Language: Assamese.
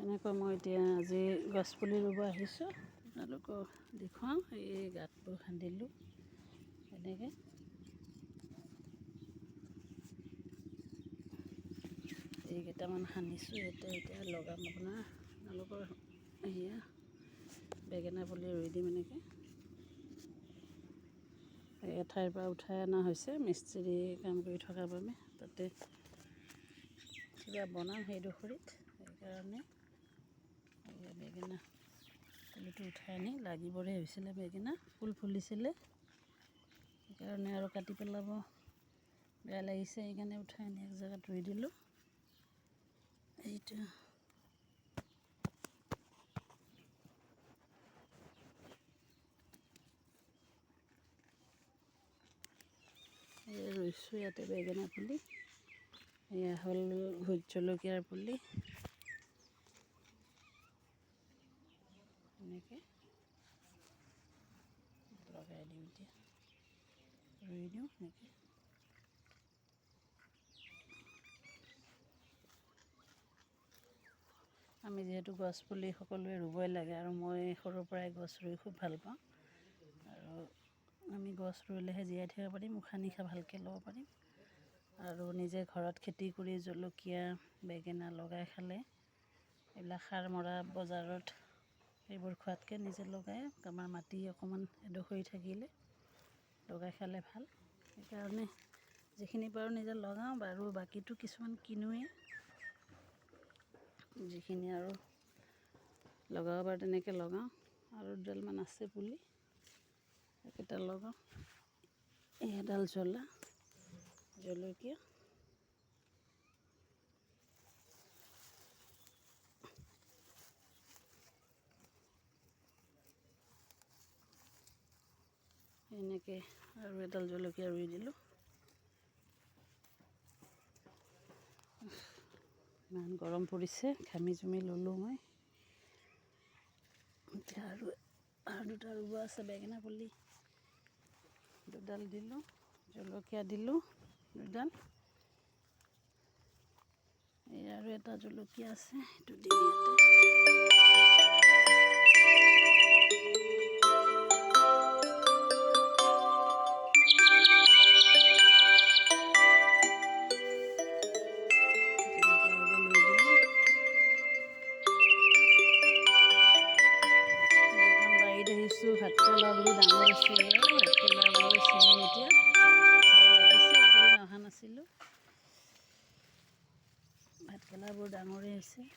এনেকৈ মই এতিয়া আজি গছপুলি ৰুব আহিছোঁ। আপোনালোকক দেখুৱাওঁ। এই গাঁতবোৰ খান্দিলোঁ এনেকৈ। এইকেইটামান খান্দিছোঁ। এতিয়া লগাম আপোনালোকৰ এয়া বেঙেনা পুলি ৰুই দিম এনেকৈ। এঠাইৰ পৰা উঠাই অনা হৈছে মিস্ত্ৰী কাম কৰি থকাৰ বাবে। তাতে কিবা বনাম সেইডোখৰত, সেইকাৰণে বেঙেনা পুলিটো উঠাই আনি লাগিবৰে হৈছিলে। বেঙেনা ফুল ফুলিছিলে, সেইকাৰণে আৰু কাটি পেলাব বেয়া লাগিছে, সেইকাৰণে উঠাই আনি এক জেগাত ৰুই দিলোঁ। এইটো ৰুইছোঁ ইয়াতে বেঙেনা পুলি। এয়া হ'ল ভোট জলকীয়াৰ পুলি। এনেকৈ লগাই দিওঁ, এতিয়া ৰুই দিওঁ এনেকৈ। আমি যিহেতু গছ পুলি সকলোৱে ৰুবই লাগে, আৰু মই সৰুৰ পৰাই গছ ৰুই খুব ভাল পাওঁ। আৰু আমি গছ ৰুলেহে জীয়াই থাকিব পাৰিম, উশাহ নিশাহ ভালকৈ ল'ব পাৰিম। আৰু নিজে ঘৰত খেতি কৰি জলকীয়া বেঙেনা লগাই খালে, এইবিলাক সাৰ মৰা বজাৰত সেইবোৰ খোৱাতকৈ নিজে লগাই আমাৰ মাটি অকণমান এডোখৰি থাকিলে লগাই খালে ভাল। সেইকাৰণে যিখিনি পাৰোঁ নিজে লগাওঁ বাৰু, বাকীটো কিছুমান কিনোৱেই। যিখিনি আৰু লগাব পাৰোঁ তেনেকৈ লগাওঁ। আৰু দুডালমান আছে পুলি, সেইকেইটা লগাওঁ। এডাল জলকীয়া, এনেকৈ আৰু এডাল জলকীয়া ৰুই দিলোঁ। ইমান গৰম পৰিছে, ঘামি জুমি ল'লোঁ মই। এতিয়া আৰু দুটা ৰুব আছে। বেঙেনা পুলি দুডাল দিলোঁ, জলকীয়া দিলোঁ দুডাল। এই আৰু এটা জলকীয়া আছে, সেইটো দিম ইয়াতে। ভাতকেৰেলাবোৰ ডাঙৰ হৈছে, ভাতকেৰেলাবোৰ ছিঙিম এতিয়া। লাগিছে, এইকেইদিন অহা নাছিলোঁ। ভাতকেৰেলাবোৰ ডাঙৰেই হৈছে।